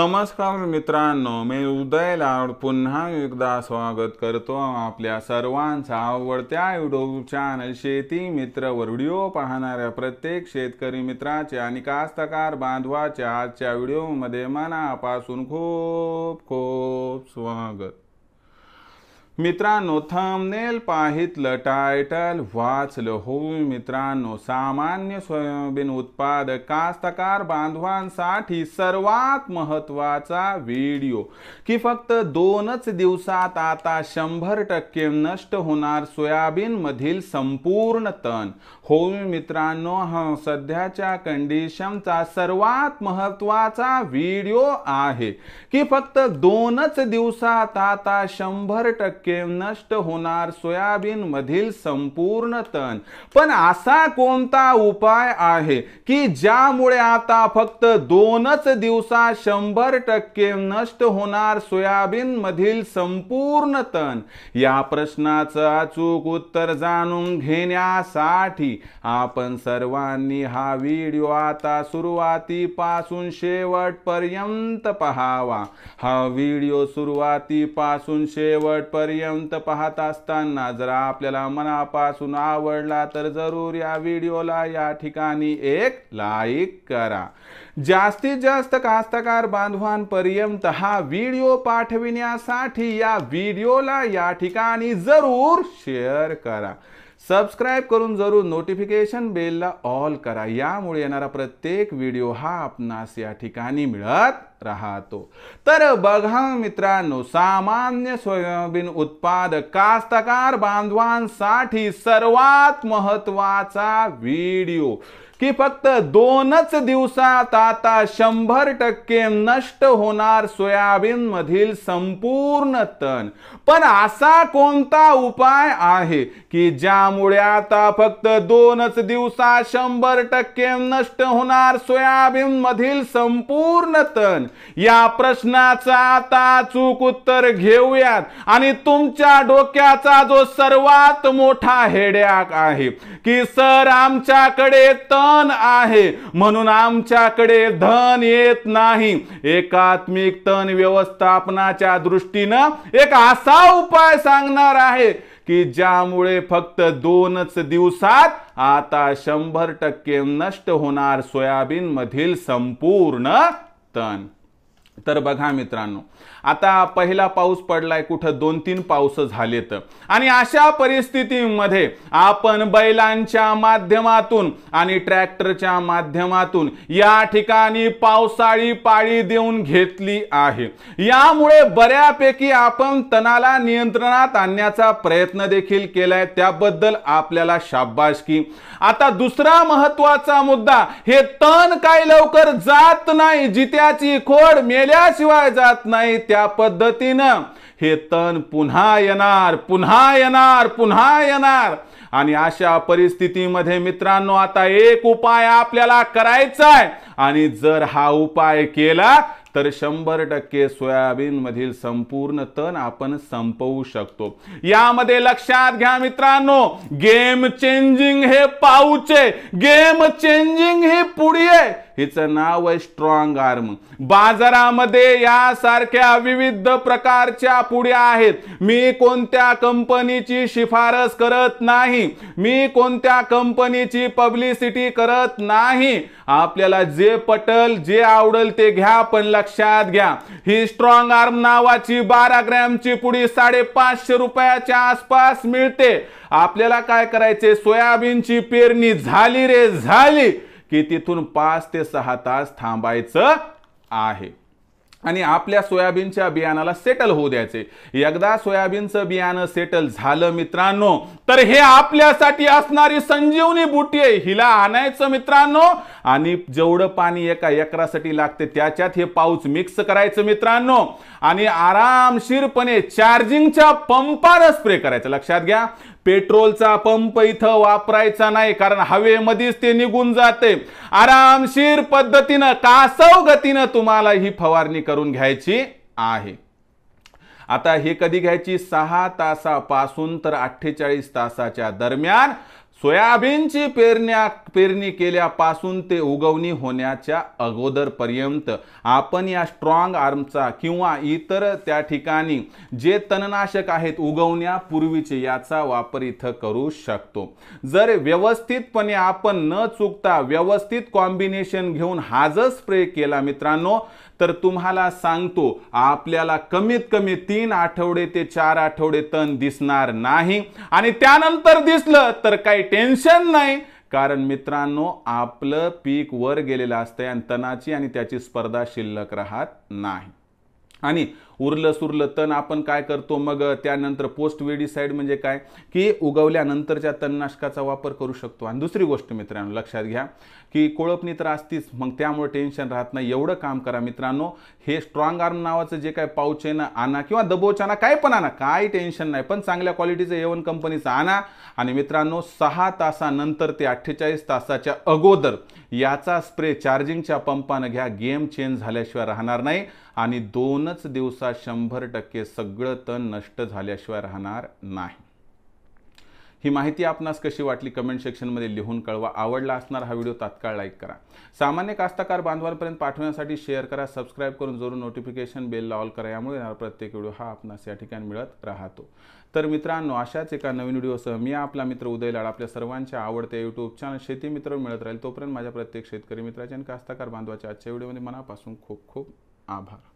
नमस्कार मित्रांनो, मी उदय लाड पुन्हा एकदा स्वागत करतो आपल्या सर्वांचा आवडत्या यूट्यूब चॅनल शेती मित्र वर व्हिडिओ पाहणाऱ्या प्रत्येक शेतकरी मित्राचे आणि कास्तकार बांधवाचे आजच्या व्हिडिओमध्ये मनापासून खूप खूप स्वागत। मित्रांनो, थंबनेल पाहितलं, टायटल वाचलं हो मित्रांनो, सामान्य सोयाबीन उत्पादक कास्तकार बांधवांसाठी सर्वात महत्त्वाचा व्हिडिओ की फक्त 2च दिवसात आता 100% नष्ट होणार सोयाबीन मधील संपूर्ण तण। हो मित्रांनो, हा सध्याच्या कंडिशनचा सर्वात महत्त्वाचा व्हिडिओ आहे की फक्त 2च दिवसात आता 100% नष्ट होणार सोयाबीन मधील संपूर्ण तण। पण असा कोणता उपाय आहे की ज्यामुळे आता फक्त 2च दिवसात 100% नष्ट होणार सोयाबीन मधील संपूर्ण तण? या प्रश्नाचं अचूक उत्तर जाणून घेण्यासाठी आपण सर्वांनी हा व्हिडिओ आता सुरुवातीपासून शेवटपर्यंत पहावा। हा व्हिडिओ सुरुवातीपासून शेवटपर्यंत पाहत असताना जर आपल्याला मनापासून आवडला तर जरूर या व्हिडिओला या ठिकाणी एक लाईक करा। जास्तीत जास्त कास्तकार बांधवांपर्यंत हा व्हिडिओ पाठविण्यासाठी या व्हिडिओला या ठिकाणी जरूर शेअर करा। सबस्क्राइब करून जरूर नोटिफिकेशन बेलला ऑल करा, यामुळे येणारा प्रत्येक व्हिडिओ हा आपणास या ठिकाणी मिळत राहतो। तर बघा मित्रांनो, सामान्य सोयाबीन उत्पादक कास्तकार बांधवांसाठी सर्वात महत्त्वाचा व्हिडिओ की फक्त 2च दिवसात आता 100% नष्ट होणार सोयाबीन मधील संपूर्ण तण। पण असा कोणता उपाय आहे की ज्यामुळे आता फक्त 2च दिवसात 100% नष्ट होणार सोयाबीन मधील संपूर्ण तण? या प्रश्नाचं आता अचूक उत्तर घेऊयात। आणि तुमच्या डोक्याचा जो सर्वात मोठा हेडॅक आहे की सर आमच्याकडे तण आहे म्हणून आमच्याकडे धन येत नाही, एकात्मिक तण व्यवस्थापनाच्या दृष्टीने एक असा उपाय सांगणार आहे की ज्यामुळे फक्त 2च दिवसात आता 100% नष्ट होणार सोयाबीन मधील संपूर्ण तण। तर बघा मित्रांनो, आता पहिला पाऊस पडलाय, कुठं 2-3 पाऊस झालेत आणि अशा परिस्थितीमध्ये आपण बैलांच्या माध्यमातून आणि ट्रॅक्टरच्या माध्यमातून या ठिकाणी पावसाळी पाळी देऊन घेतली आहे। यामुळे बऱ्यापैकी आपण तणाला नियंत्रणात आणण्याचा प्रयत्न देखील केलाय, त्याबद्दल आपल्याला शाबासकी। आता दुसरा महत्त्वाचा मुद्दा, हे तण काही लवकर जात नाही, जित्याची खोड मेल्याशिवाय जात नाही, त्या पद्धतीनं हे तण पुन्हा येणार, पुन्हा येणार, पुन्हा येणार। आणि अशा परिस्थितीमध्ये मित्रांनो, आता एक उपाय आपल्याला करायचा आहे आणि जर हा उपाय केला तर 100% सोयाबीन मधील संपूर्ण तण आपण संपवू शकतो। यामध्ये लक्षात घ्या मित्रांनो, गेम चेंजिंग हे पाऊच आहे, गेम चेंजिंग ही पुडी आहे, हिचं नाव आहे स्ट्रॉंग आर्म। बाजारामध्ये यासारख्या विविध प्रकारच्या पुड्या आहेत। मी कोणत्या कंपनीची शिफारस करत नाही, मी कोणत्या कंपनीची पब्लिसिटी करत नाही, आपल्याला जे पटल जे आवडेल ते घ्या। पण लक्षात घ्या, ही स्ट्रॉंग आर्म नावाची 12 ग्रॅमची पुडी 550 रुपयाच्या आसपास मिळते। आपल्याला काय करायचे, सोयाबीनची पेरणी झाली रे झाली की तिथून 5 ते 6 तास थांबायचं आहे आणि आपल्या सोयाबीनच्या बियाणाला सेटल होऊ द्यायचे। एकदा सोयाबीनचं बियाणं सेटल झालं मित्रांनो, तर हे आपल्यासाठी असणारी संजीवनी बुटी आहे, हिला आणायचं मित्रांनो आणि जेवढं पाणी एका एकरासाठी लागते त्याच्यात हे पाऊच मिक्स करायचं मित्रांनो आणि आरामशीरपणे चार्जिंगच्या पंपाने स्प्रे करायचं। लक्षात घ्या, पेट्रोलचा पंप इथं वापरायचा नाही, कारण हवेमध्येच ते निघून जाते। आरामशीर पद्धतीने कासव गतीने तुम्हाला ही फवारणी करून घ्यायची आहे। आता हे कधी घ्यायची, 6 तासापासून तर 48 तासाच्या दरम्यान सोयाबीनची पेरणी केल्यापासून ते उगवणी होण्याच्या अगोदरपर्यंत आपण या स्ट्रॉंग आर्मचा किंवा इतर त्या ठिकाणी जे तणनाशक आहेत उगवण्यापूर्वीचे याचा वापर इथं करू शकतो। जर व्यवस्थितपणे आपण न चुकता व्यवस्थित कॉम्बिनेशन घेऊन हा जर स्प्रे केला मित्रांनो, तर तुम्हाला सांगतो आपल्याला कमीत कमी 3 आठवडे ते 4 आठवडे तण दिसणार नाही, आणि त्यानंतर दिसलं तर काही टेन्शन नाही, कारण मित्रांनो आपलं पीक वर गेलेलं असतं आणि तणाची आणि त्याची स्पर्धा शिल्लक राहत नाही। आणि उरलं सुरलं तण आपण काय करतो मग त्यानंतर पोस्ट वेडीसाइड म्हणजे काय की उगवल्यानंतरच्या तणनाशकाचा वापर करू शकतो। आणि दुसरी गोष्ट मित्रांनो लक्षात घ्या की कोळपणी तर असतीच, मग त्यामुळे टेन्शन राहत नाही। एवढं काम करा मित्रांनो, हे स्ट्रॉंग आर्म नावाचं जे काय पाऊच आहे ना आणा किंवा दबोच आणा, काय पण आणा, काही टेन्शन नाही, पण चांगल्या क्वालिटीचं A1 कंपनीचं आणा। आणि मित्रांनो 6 तासानंतर ते 48 तासाच्या अगोदर याचा स्प्रे चार्जिंगच्या पंपाने घ्या, गेम चेंज झाल्याशिवाय राहणार नाही। आणि 2च दिवसात 100% सगळं तण नष्ट झाल्याशिवाय राहणार नाही। ही माहिती आपणास कशी वाटली कमेंट सेक्शनमध्ये लिहून कळवा। आवडला असणार हा व्हिडिओ तात्काळ लाईक करा, सामान्य कास्तकार बांधवांपर्यंत पाठवण्यासाठी शेअर करा, सबस्क्राइब करून जरूर नोटिफिकेशन बेलला ऑल करा, यामुळे प्रत्येक व्हिडिओ हा आपणास या ठिकाणी मिळत राहतो। तर मित्रांनो अशाच एका नवीन व्हिडिओसह मी आपला मित्र उदय लाड आपल्या सर्वांच्या आवडत्या यूट्यूब चॅनल शेती मित्र मिळत राहील। तोपर्यंत माझ्या प्रत्येक शेतकरी मित्राच्या आणि कास्तकार बांधवाच्या आजच्या व्हिडिओमध्ये मनापासून खूप खूप आभार।